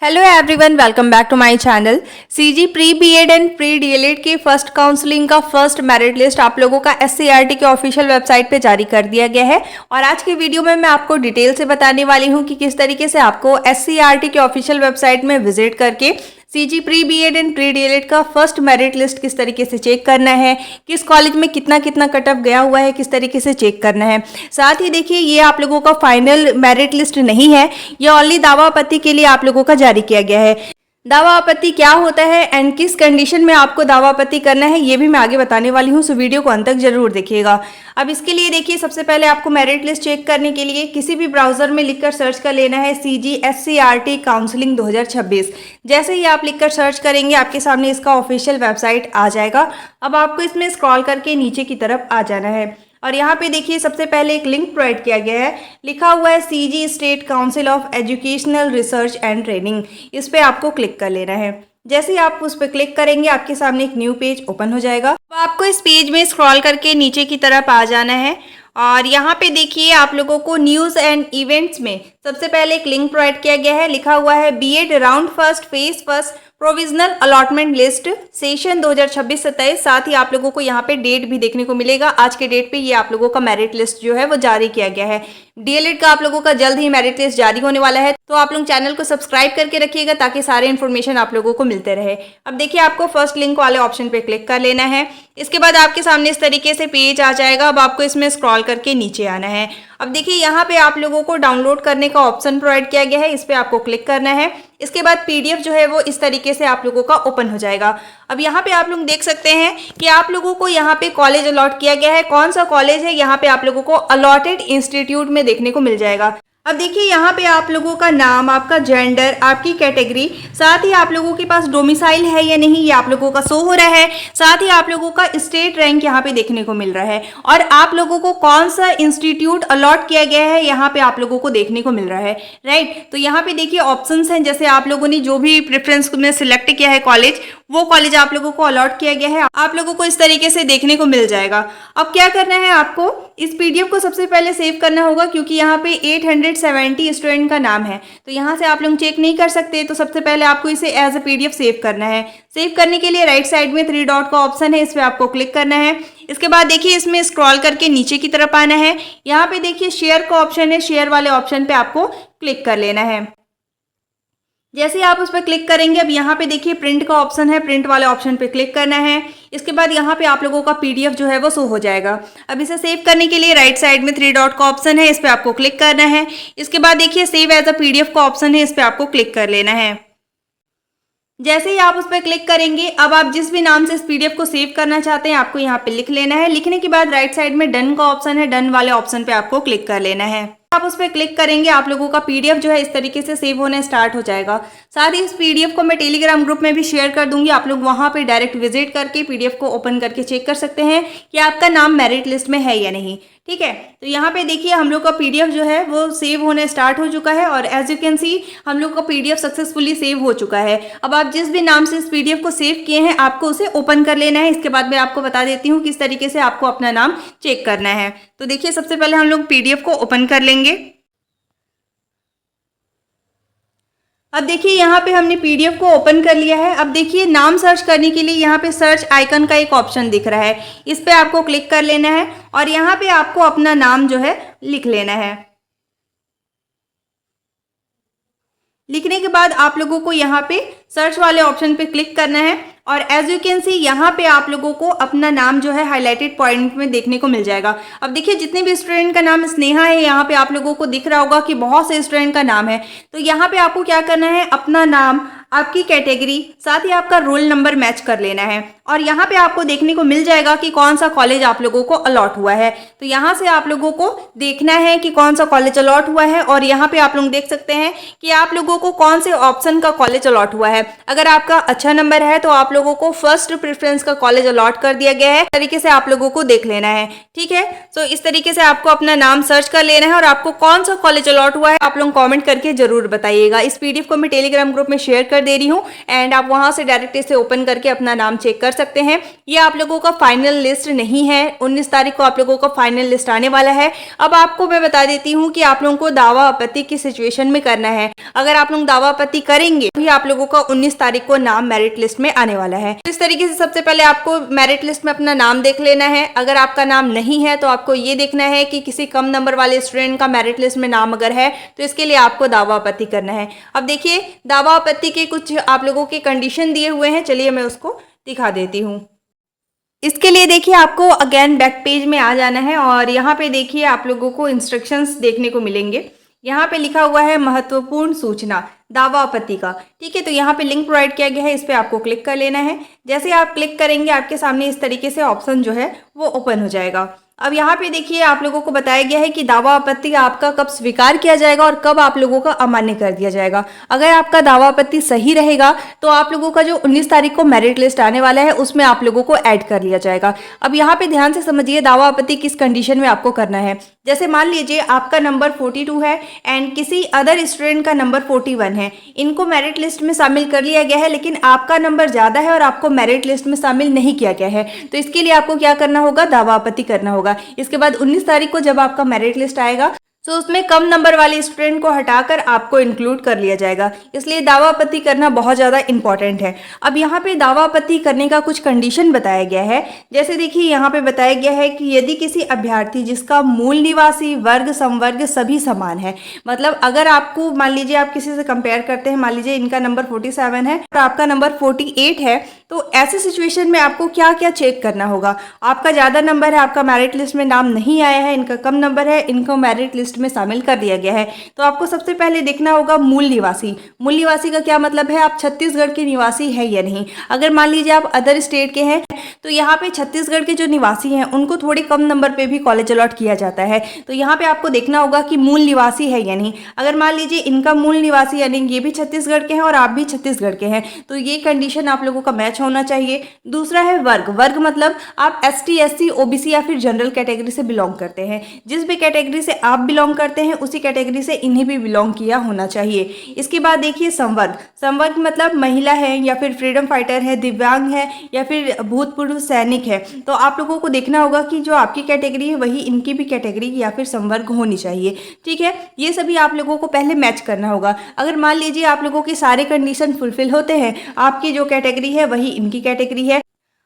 Hello everyone, welcome back to my channel. CG pre BEd and pre DElEd की first counselling का first merit list आप लोगों का SCERT के official website पे जारी कर दिया गया है। और आज की वीडियो में मैं आपको डिटेल से बताने वाली हूँ कि किस तरीके से आपको एससीईआरटी के ऑफिशियल वेबसाइट में विजिट करके CG pre BEd and pre DElEd का फर्स्ट मेरिट लिस्ट किस तरीके से चेक करना है, किस कॉलेज में कितना कितना कट ऑफ गया हुआ है, किस तरीके से चेक करना है। साथ ही देखिए, ये आप लोगों का फाइनल मेरिट लिस्ट नहीं है, ये ओनली दावा आपत्ति के लिए आप लोगों का जारी किया गया है। दावा आपत्ति क्या होता है एंड किस कंडीशन में आपको दावा आपत्ति करना है, ये भी मैं आगे बताने वाली हूँ, सो वीडियो को अंत तक जरूर देखिएगा। अब इसके लिए देखिए, सबसे पहले आपको मेरिट लिस्ट चेक करने के लिए किसी भी ब्राउजर में लिखकर सर्च कर लेना है सीजी एससीईआरटी काउंसलिंग 2026। जैसे ही आप लिखकर सर्च करेंगे, आपके सामने इसका ऑफिशियल वेबसाइट आ जाएगा। अब आपको इसमें स्क्रॉल करके नीचे की तरफ आ जाना है और यहाँ पे देखिए, सबसे पहले एक लिंक प्रोवाइड किया गया है, लिखा हुआ है CG state council of educational research and training. इस पे आपको क्लिक कर लेना है। जैसे ही आप उस पर क्लिक करेंगे, आपके सामने एक न्यू पेज ओपन हो जाएगा। तो आपको इस पेज में स्क्रॉल करके नीचे की तरफ आ जाना है और यहाँ पे देखिए, आप लोगों को न्यूज़ एंड इवेंट्स में सबसे पहले एक लिंक प्रोवाइड किया गया है, लिखा हुआ है BEd round first phase first provisional allotment list session 2026-27। साथ ही आप लोगों को यहाँ पे डेट भी देखने को मिलेगा। आज के डेट पे ये आप लोगों का मेरिट लिस्ट जो है वो जारी किया गया है। डीएलएड का आप लोगों का जल्द ही मेरिट लिस्ट जारी होने वाला है, तो आप लोग चैनल को सब्सक्राइब करके रखिएगा ताकि सारे इन्फॉर्मेशन आप लोगों को मिलते रहे। अब देखिए, आपको फर्स्ट लिंक वाले ऑप्शन पे क्लिक कर लेना है। इसके बाद आपके सामने इस तरीके से पेज आ जाएगा। अब आपको इसमें स्क्रॉल करके नीचे आना है। अब देखिए, यहाँ पे आप लोगों को डाउनलोड करने का ऑप्शन प्रोवाइड किया गया है, इस पे आपको क्लिक करना है। इसके बाद पीडीएफ जो है वो इस तरीके से आप लोगों का ओपन हो जाएगा। अब यहाँ पे आप लोग देख सकते हैं कि आप लोगों को यहाँ पे कॉलेज अलॉट किया गया है। कौन सा कॉलेज है, यहाँ पे आप लोगों को अलॉटेड इंस्टीट्यूट में देखने को मिल जाएगा। अब देखिए, यहाँ पे आप लोगों का नाम, आपका जेंडर, आपकी कैटेगरी, साथ ही आप लोगों के पास डोमिसाइल है या नहीं, ये आप लोगों का शो हो रहा है। साथ ही आप लोगों का स्टेट रैंक यहाँ पे देखने को मिल रहा है और आप लोगों को कौन सा इंस्टीट्यूट अलॉट किया गया है यहाँ पे आप लोगों को देखने को मिल रहा है। राइट, तो यहाँ पे देखिए ऑप्शंस हैं, जैसे आप लोगों ने जो भी प्रेफरेंस में सिलेक्ट किया है कॉलेज, वो कॉलेज आप लोगों को अलॉट किया गया है, आप लोगों को इस तरीके से देखने को मिल जाएगा। अब क्या करना है, आपको इस पीडीएफ को सबसे पहले सेव करना होगा, क्योंकि यहाँ पे 870 स्टूडेंट का नाम है, तो यहाँ से आप लोग चेक नहीं कर सकते। तो सबसे पहले आपको इसे एज अ पीडीएफ सेव करना है। सेव करने के लिए राइट साइड में 3 डॉट का ऑप्शन है, इस पर आपको क्लिक करना है। इसके बाद देखिए, इसमें स्क्रॉल करके नीचे की तरफ आना है। यहाँ पे देखिए शेयर का ऑप्शन है, शेयर वाले ऑप्शन पे आपको क्लिक कर लेना है। जैसे ही आप उस पर क्लिक करेंगे, अब यहाँ पे देखिए प्रिंट का ऑप्शन है, प्रिंट वाले ऑप्शन पे क्लिक करना है। इसके बाद यहाँ पे आप लोगों का पीडीएफ जो है वो शो हो जाएगा। अब इसे सेव करने के लिए राइट साइड में 3 डॉट का ऑप्शन है, इस पे आपको क्लिक करना है। इसके बाद देखिए सेव एज अ पीडीएफ का ऑप्शन है, इस पे आपको क्लिक कर लेना है। जैसे ही आप उस पर क्लिक करेंगे, अब आप जिस भी नाम से इस पीडीएफ को सेव करना चाहते हैं, आपको यहाँ पे लिख लेना है। लिखने के बाद राइट साइड में डन का ऑप्शन है, डन वाले ऑप्शन पे आपको क्लिक कर लेना है। आप उस पर क्लिक करेंगे, आप लोगों का पीडीएफ जो है इस तरीके से सेव होने स्टार्ट हो जाएगा। साथ ही इस पीडीएफ को मैं टेलीग्राम ग्रुप में भी शेयर कर दूंगी, आप लोग वहां पे डायरेक्ट विजिट करके पीडीएफ को ओपन करके चेक कर सकते हैं कि आपका नाम मेरिट लिस्ट में है या नहीं। ठीक है, तो यहाँ पे देखिए हम लोग का पीडीएफ जो है वो सेव होने स्टार्ट हो चुका है और एज यू कैन सी हम लोग का पीडीएफ सक्सेसफुली सेव हो चुका है। अब आप जिस भी नाम से इस पीडीएफ को सेव किए हैं, आपको उसे ओपन कर लेना है। इसके बाद मैं आपको बता देती हूँ किस तरीके से आपको अपना नाम चेक करना है। तो देखिए, सबसे पहले हम लोग पीडीएफ को ओपन कर लेंगे। अब देखिए, यहाँ पे हमने पीडीएफ को ओपन कर लिया है। अब देखिए, नाम सर्च करने के लिए यहाँ पे सर्च आइकन का एक ऑप्शन दिख रहा है, इस पे आपको क्लिक कर लेना है और यहाँ पे आपको अपना नाम जो है लिख लेना है। लिखने के बाद आप लोगों को यहाँ पे सर्च वाले ऑप्शन पे क्लिक करना है और एज यू कैन सी यहाँ पे आप लोगों को अपना नाम जो है हाईलाइटेड पॉइंट में देखने को मिल जाएगा। अब देखिए, जितने भी स्टूडेंट का नाम स्नेहा है, यहाँ पे आप लोगों को दिख रहा होगा कि बहुत से स्टूडेंट का नाम है। तो यहाँ पे आपको क्या करना है, अपना नाम, आपकी कैटेगरी, साथ ही आपका रोल नंबर मैच कर लेना है और यहाँ पे आपको देखने को मिल जाएगा कि कौन सा कॉलेज आप लोगों को अलॉट हुआ है। तो यहाँ से आप लोगों को देखना है कि कौन सा कॉलेज अलॉट हुआ है और यहाँ पे आप लोग देख सकते हैं कि आप लोगों को कौन से ऑप्शन का कॉलेज अलॉट हुआ है। अगर आपका अच्छा नंबर है तो आप लोगों को फर्स्ट प्रेफरेंस का कॉलेज अलॉट कर दिया गया है। इस तरीके से आप लोगों को देख लेना है। ठीक है, तो इस तरीके से आपको अपना नाम सर्च कर लेना है और आपको कौन सा कॉलेज अलॉट हुआ है आप लोग कॉमेंट करके जरूर बताइएगा। इस पीडीएफ को मैं टेलीग्राम ग्रुप में शेयर कर दे रही हूँ एंड आप वहाँ से डायरेक्ट इसे ओपन करके अपना नाम चेक कर सकते हैं। ये आप लोगों का फाइनल लिस्ट नहीं है, 19 तारीख को आप लोगों का फाइनल लिस्ट आने वाला है। अब आपको मैं बता देती हूँ कि आप लोगों को दावा आपत्ति किस सिचुएशन में करना है। अगर आप लोग दावा आपत्ति करेंगे तो आप लोगों का 19 तारीख को नाम मेरिट लिस्ट में आने वाला है। इस तरीके से सबसे पहले आपको मेरिट लिस्ट में अपना नाम देख लेना है। अगर आपका नाम नहीं है तो आपको ये देखना है कि किसी कम नंबर वाले स्टूडेंट का मेरिट लिस्ट में नाम अगर है तो इसके लिए आपको दावा आपत्ति करना है। अब देखिए दावा आपत्ति के कुछ आप लोगों के कंडीशन दिए हुए हैं, चलिए मैं उसको दिखा देती हूँ। इसके लिए देखिए आपको अगेन बैक पेज में आ जाना है और यहाँ पे देखिए आप लोगों को इंस्ट्रक्शंस देखने को मिलेंगे। यहाँ पे लिखा हुआ है महत्वपूर्ण सूचना दावा आपत्ति का, ठीक है। तो यहाँ पे लिंक प्रोवाइड किया गया है, इस पर आपको क्लिक कर लेना है। जैसे आप क्लिक करेंगे आपके सामने इस तरीके से ऑप्शन जो है वो ओपन हो जाएगा। अब यहाँ पे देखिए आप लोगों को बताया गया है कि दावा आपत्ति आपका कब स्वीकार किया जाएगा और कब आप लोगों का अमान्य कर दिया जाएगा। अगर आपका दावा आपत्ति सही रहेगा तो आप लोगों का जो 19 तारीख को मेरिट लिस्ट आने वाला है उसमें आप लोगों को ऐड कर लिया जाएगा। अब यहाँ पे ध्यान से समझिए दावा आपत्ति किस कंडीशन में आपको करना है। जैसे मान लीजिए आपका नंबर 42 है एंड किसी अदर स्टूडेंट का नंबर 41 है, इनको मेरिट लिस्ट में शामिल कर लिया गया है लेकिन आपका नंबर ज़्यादा है और आपको मेरिट लिस्ट में शामिल नहीं किया गया है, तो इसके लिए आपको क्या करना होगा, दावा आपत्ति करना होगा। इसके बाद 19 तारीख को जब आपका मेरिट लिस्ट आएगा तो उसमें कम नंबर वाले स्टूडेंट को हटाकर आपको इंक्लूड कर लिया जाएगा। इसलिए दावा आपत्ति करना बहुत ज़्यादा इंपॉर्टेंट है। अब यहाँ पे दावा आपत्ति करने का कुछ कंडीशन बताया गया है। जैसे देखिए यहाँ पे बताया गया है कि यदि किसी अभ्यर्थी जिसका मूल निवासी वर्ग संवर्ग सभी समान है, मतलब अगर आपको मान लीजिए आप किसी से कंपेयर करते हैं, मान लीजिए इनका नंबर 47 है और आपका नंबर 48 है, तो ऐसे सिचुएशन में आपको क्या क्या चेक करना होगा। आपका ज़्यादा नंबर है, आपका मेरिट लिस्ट में नाम नहीं आया है, इनका कम नंबर है, इनको मेरिट लिस्ट में शामिल कर दिया गया है, तो आपको सबसे पहले देखना होगा मूल निवासी। मूल निवासी का क्या मतलब है, आप छत्तीसगढ़ के निवासी है या नहीं। अगर मान लीजिए आप अदर स्टेट के हैं तो यहाँ पे छत्तीसगढ़ के जो निवासी हैं उनको थोड़ी कम नंबर पे भी कॉलेज अलॉट किया जाता है, तो यहाँ पे आपको देखना होगा कि मूल निवासी है या नहीं। अगर मान लीजिए इनका मूल निवासी यानी ये भी छत्तीसगढ़ के हैं और आप भी छत्तीसगढ़ के हैं, तो ये कंडीशन आप लोगों का मैच होना चाहिए। दूसरा है वर्ग। वर्ग मतलब आप ST SC OBC या फिर जनरल कैटेगरी से बिलोंग करते हैं। जिस भी कैटेगरी से आप बिलोंग करते हैं उसी कैटेगरी से इन्हें भी बिलोंग किया होना चाहिए। इसके बाद देखिए संवर्ग। संवर्ग मतलब महिला है या फिर फ्रीडम फाइटर है, दिव्यांग है या फिर भूतपूर्व सैनिक है, तो आप लोगों को देखना होगा कि जो आपकी कैटेगरी है वही इनकी भी कैटेगरी या फिर संवर्ग होनी चाहिए, ठीक है। ये सभी आप लोगों को पहले मैच करना होगा। अगर मान लीजिए आप लोगों के सारे कंडीशन फुलफिल होते हैं, आपकी जो कैटेगरी है वही इनकी कैटेगरी है,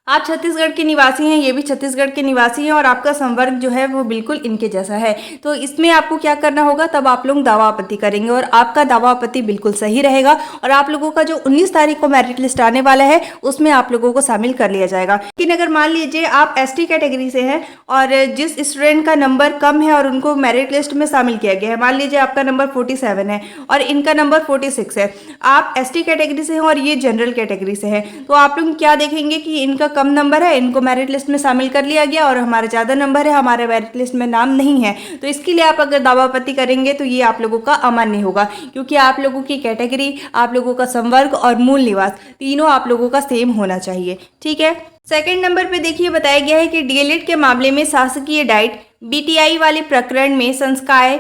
आप छत्तीसगढ़ के निवासी हैं, ये भी छत्तीसगढ़ के निवासी हैं और आपका संवर्ग जो है वो बिल्कुल इनके जैसा है, तो इसमें आपको क्या करना होगा, तब आप लोग दावा आपत्ति करेंगे और आपका दावा आपत्ति बिल्कुल सही रहेगा और आप लोगों का जो 19 तारीख को मेरिट लिस्ट आने वाला है उसमें आप लोगों को शामिल कर लिया जाएगा। लेकिन अगर मान लीजिए आप ST कैटेगरी से हैं और जिस स्टूडेंट का नंबर कम है और उनको मेरिट लिस्ट में शामिल किया गया है, मान लीजिए आपका नंबर 47 है और इनका नंबर 46 है, आप ST कैटेगरी से हैं और ये जनरल कैटेगरी से है, तो आप लोग क्या देखेंगे कि इनका कम नंबर है, इनको मेरिट लिस्ट में शामिल कर लिया गया और हमारा ज़्यादा नंबर है, हमारे मेरिट लिस्ट में नाम नहीं है, तो इसके लिए आप अगर दावा आपत्ति करेंगे तो ये आप लोगों का अमान्य होगा, क्योंकि आप लोगों की कैटेगरी, आप लोगों का संवर्ग और मूल निवास तीनों आप लोगों का सेम होना चाहिए, ठीक है। सेकंड नंबर पे देखिए बताया गया है कि DLED के मामले में शासकीय डाइट BTI वाले प्रकरण में संकाय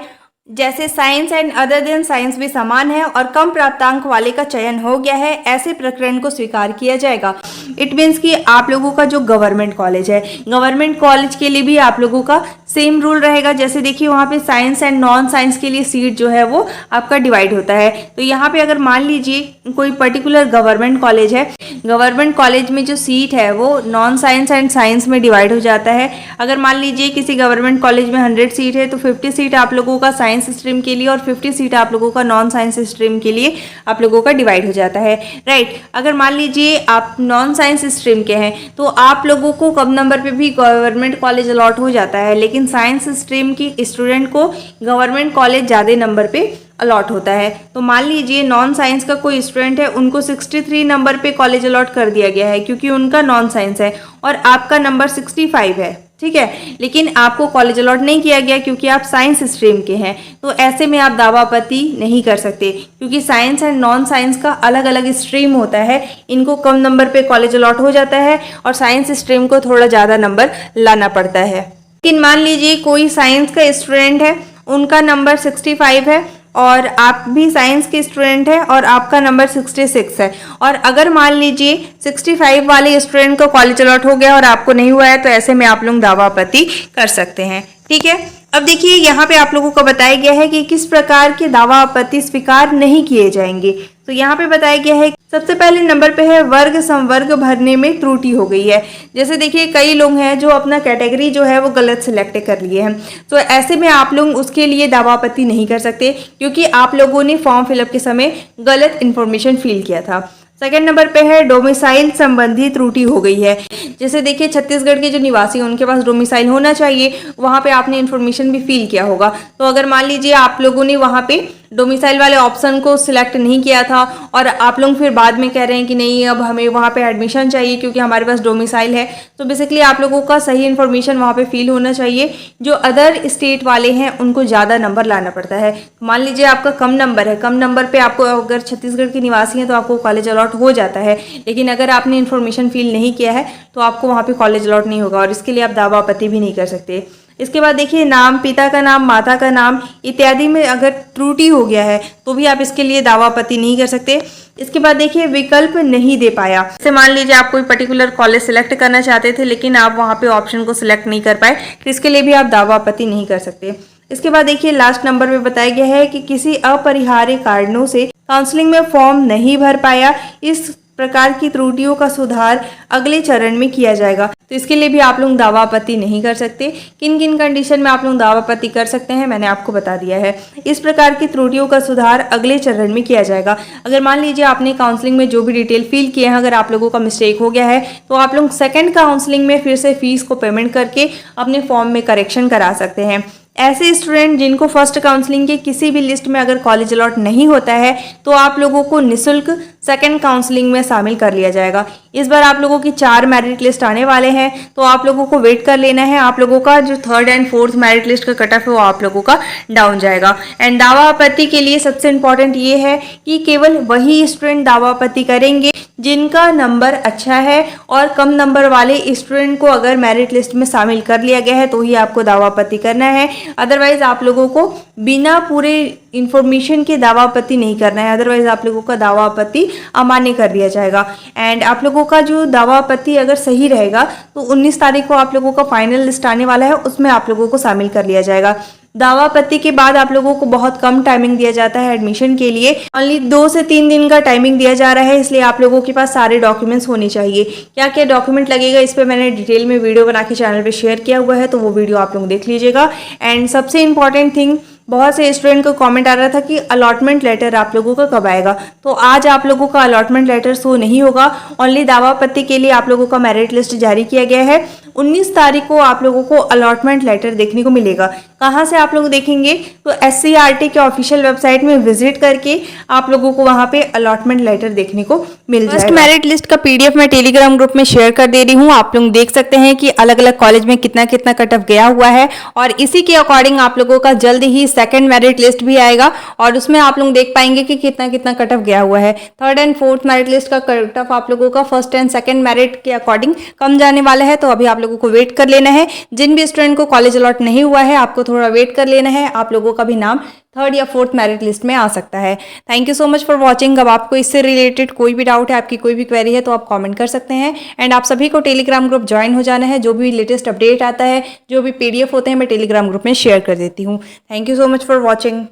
जैसे science and other than science भी समान है और कम प्राप्तांक वाले का चयन हो गया है, ऐसे प्रकरण को स्वीकार किया जाएगा। इट मीन्स कि आप लोगों का जो गवर्नमेंट कॉलेज है, गवर्नमेंट कॉलेज के लिए भी आप लोगों का सेम रूल रहेगा। जैसे देखिए वहाँ पे साइंस एंड नॉन साइंस के लिए सीट जो है वो आपका डिवाइड होता है, तो यहाँ पे अगर मान लीजिए कोई पर्टिकुलर गवर्नमेंट कॉलेज है, गवर्नमेंट कॉलेज में जो सीट है वो नॉन साइंस एंड साइंस में डिवाइड हो जाता है। अगर मान लीजिए किसी गवर्नमेंट कॉलेज में 100 सीट है तो 50 सीट आप लोगों का साइंस स्ट्रीम के लिए और 50 सीट आप लोगों का नॉन साइंस स्ट्रीम के लिए आप लोगों का डिवाइड हो जाता है, राइट। अगर मान लीजिए आप नॉन साइंस स्ट्रीम के हैं तो आप लोगों को कम नंबर पे भी गवर्नमेंट कॉलेज अलॉट हो जाता है, लेकिन साइंस स्ट्रीम की स्टूडेंट को गवर्नमेंट कॉलेज ज़्यादा नंबर पे अलॉट होता है। तो मान लीजिए नॉन साइंस का कोई स्टूडेंट है, उनको 63 नंबर पे कॉलेज अलॉट कर दिया गया है क्योंकि उनका नॉन साइंस है और आपका नंबर 65 है, ठीक है, लेकिन आपको कॉलेज अलॉट नहीं किया गया क्योंकि आप साइंस स्ट्रीम के हैं, तो ऐसे में आप दावा आपत्ति नहीं कर सकते क्योंकि साइंस एंड नॉन साइंस का अलग अलग स्ट्रीम होता है। इनको कम नंबर पे कॉलेज अलॉट हो जाता है और साइंस स्ट्रीम को थोड़ा ज़्यादा नंबर लाना पड़ता है। लेकिन मान लीजिए कोई साइंस का स्टूडेंट है, उनका नंबर 65 है और आप भी साइंस के स्टूडेंट हैं और आपका नंबर 66 है, और अगर मान लीजिए 65 वाले स्टूडेंट को कॉलेज अलॉट हो गया और आपको नहीं हुआ है, तो ऐसे में आप लोग दावा आपत्ति कर सकते हैं। ठीक है, अब देखिए यहाँ पे आप लोगों को बताया गया है कि किस प्रकार के दावा आपत्ति स्वीकार नहीं किए जाएंगे। तो यहाँ पे बताया गया है सबसे पहले नंबर पे है वर्ग संवर्ग भरने में त्रुटि हो गई है। जैसे देखिए कई लोग हैं जो अपना कैटेगरी जो है वो गलत सिलेक्ट कर लिए हैं, तो ऐसे में आप लोग उसके लिए दावा आपत्ति नहीं कर सकते, क्योंकि आप लोगों ने फॉर्म फिलअप के समय गलत इन्फॉर्मेशन फिल किया था। सेकेंड नंबर पे है डोमिसाइल संबंधी त्रुटि हो गई है। जैसे देखिए छत्तीसगढ़ के जो निवासी हैं उनके पास डोमिसाइल होना चाहिए, वहाँ पे आपने इन्फॉर्मेशन भी फिल किया होगा। तो अगर मान लीजिए आप लोगों ने वहाँ पे डोमिसाइल वाले ऑप्शन को सिलेक्ट नहीं किया था और आप लोग फिर बाद में कह रहे हैं कि नहीं अब हमें वहाँ पे एडमिशन चाहिए क्योंकि हमारे पास डोमिसाइल है, तो बेसिकली आप लोगों का सही इन्फॉर्मेशन वहाँ पे फिल होना चाहिए। जो अदर स्टेट वाले हैं उनको ज़्यादा नंबर लाना पड़ता है। मान लीजिए आपका कम नंबर है, कम नंबर पर आपको अगर छत्तीसगढ़ के निवासी हैं तो आपको कॉलेज अलॉट हो जाता है, लेकिन अगर आपने इन्फॉर्मेशन फिल नहीं किया है तो आपको वहाँ पे कॉलेज अलॉट नहीं होगा और इसके लिए आप दावा आपत्ति भी नहीं कर सकते। इसके बाद देखिए नाम, पिता का नाम, माता का नाम इत्यादि में अगर त्रुटि हो गया है तो भी आप इसके लिए दावा आपत्ति नहीं कर सकते। इसके बाद देखिए विकल्प नहीं दे पाया। जैसे मान लीजिए आप कोई पर्टिकुलर कॉलेज सिलेक्ट करना चाहते थे लेकिन आप वहाँ पे ऑप्शन को सिलेक्ट नहीं कर पाए, तो इसके लिए भी आप दावा आपत्ति नहीं कर सकते। इसके बाद देखिए लास्ट नंबर में बताया गया है कि किसी अपरिहार्य कारणों से काउंसलिंग में फॉर्म नहीं भर पाया, इस प्रकार की त्रुटियों का सुधार अगले चरण में किया जाएगा। तो इसके लिए भी आप लोग दावा आपत्ति नहीं कर सकते। किन किन कंडीशन में आप लोग दावा आपत्ति कर सकते हैं मैंने आपको बता दिया है। इस प्रकार की त्रुटियों का सुधार अगले चरण में किया जाएगा। अगर मान लीजिए आपने काउंसलिंग में जो भी डिटेल फिल किए हैं अगर आप लोगों का मिस्टेक हो गया है तो आप लोग सेकेंड काउंसलिंग में फिर से फीस को पेमेंट करके अपने फॉर्म में करेक्शन करा सकते हैं। ऐसे स्टूडेंट जिनको फर्स्ट काउंसलिंग के किसी भी लिस्ट में अगर कॉलेज अलॉट नहीं होता है तो आप लोगों को निःशुल्क सेकंड काउंसलिंग में शामिल कर लिया जाएगा। इस बार आप लोगों की 4 मेरिट लिस्ट आने वाले हैं, तो आप लोगों को वेट कर लेना है। आप लोगों का जो 3rd and 4th merit list का कट ऑफ है वो आप लोगों का डाउन जाएगा। एंड दावा आपत्ति के लिए सबसे इंपॉर्टेंट ये है कि केवल वही स्टूडेंट दावा आपत्ति करेंगे जिनका नंबर अच्छा है, और कम नंबर वाले स्टूडेंट को अगर मेरिट लिस्ट में शामिल कर लिया गया है तो ही आपको दावा आपत्ति करना है। अदरवाइज आप लोगों को बिना पूरे इन्फॉर्मेशन के दावा आपत्ति नहीं करना है, अदरवाइज आप लोगों का दावा आपत्ति अमान्य कर दिया जाएगा। एंड आप लोगों का जो दावा आपत्ति अगर सही रहेगा तो 19 तारीख को आप लोगों का फाइनल लिस्ट आने वाला है, उसमें आप लोगों को शामिल कर लिया जाएगा। दावा आपत्ति के बाद आप लोगों को बहुत कम टाइमिंग दिया जाता है एडमिशन के लिए, ओनली 2 से 3 दिन का टाइमिंग दिया जा रहा है, इसलिए आप लोगों के पास सारे डॉक्यूमेंट्स होने चाहिए। क्या क्या डॉक्यूमेंट लगेगा इस पर मैंने डिटेल में वीडियो बना के चैनल पे शेयर किया हुआ है, तो वो वीडियो आप लोग देख लीजिएगा। एंड सबसे इंपॉर्टेंट थिंग, बहुत से स्टूडेंट को कमेंट आ रहा था कि अलॉटमेंट लेटर आप लोगों का कब आएगा, तो आज आप लोगों का अलॉटमेंट लेटर शो नहीं होगा। ओनली दावा आपत्ति के लिए आप लोगों का मेरिट लिस्ट जारी किया गया है। 19 तारीख को आप लोगों को अलॉटमेंट लेटर देखने को मिलेगा। कहाँ से आप लोग देखेंगे, तो SCERT के ऑफिशियल वेबसाइट में विजिट करके आप लोगों को वहाँ पे अलॉटमेंट लेटर देखने को मिल जाएगा। फर्स्ट मेरिट लिस्ट का PDF मैं टेलीग्राम ग्रुप में शेयर कर दे रही हूँ। आप लोग देख सकते हैं कि अलग अलग कॉलेज में कितना कितना कट ऑफ गया हुआ है, और इसी के अकॉर्डिंग आप लोगों का जल्द ही सेकंड मेरिट लिस्ट भी आएगा और उसमें आप लोग देख पाएंगे कि कितना कितना कट ऑफ गया हुआ है। 3rd and 4th merit list का कट ऑफ आप लोगों का 1st एंड 2nd मेरिट के अकॉर्डिंग कम जाने वाला है, तो अभी आप लोगों को वेट कर लेना है। जिन भी स्टूडेंट को कॉलेज अलॉट नहीं हुआ है आपको थोड़ा वेट कर लेना है, आप लोगों का भी नाम 3rd या 4th मेरिट लिस्ट में आ सकता है। Thank you so much for watching. अब आपको इससे रिलेटेड कोई भी डाउट है, आपकी कोई भी क्वेरी है तो आप कमेंट कर सकते हैं। एंड आप सभी को टेलीग्राम ग्रुप ज्वाइन हो जाना है। जो भी लेटेस्ट अपडेट आता है, जो भी PDF होते हैं, मैं टेलीग्राम ग्रुप में शेयर कर देती हूँ। Thank you so much for watching.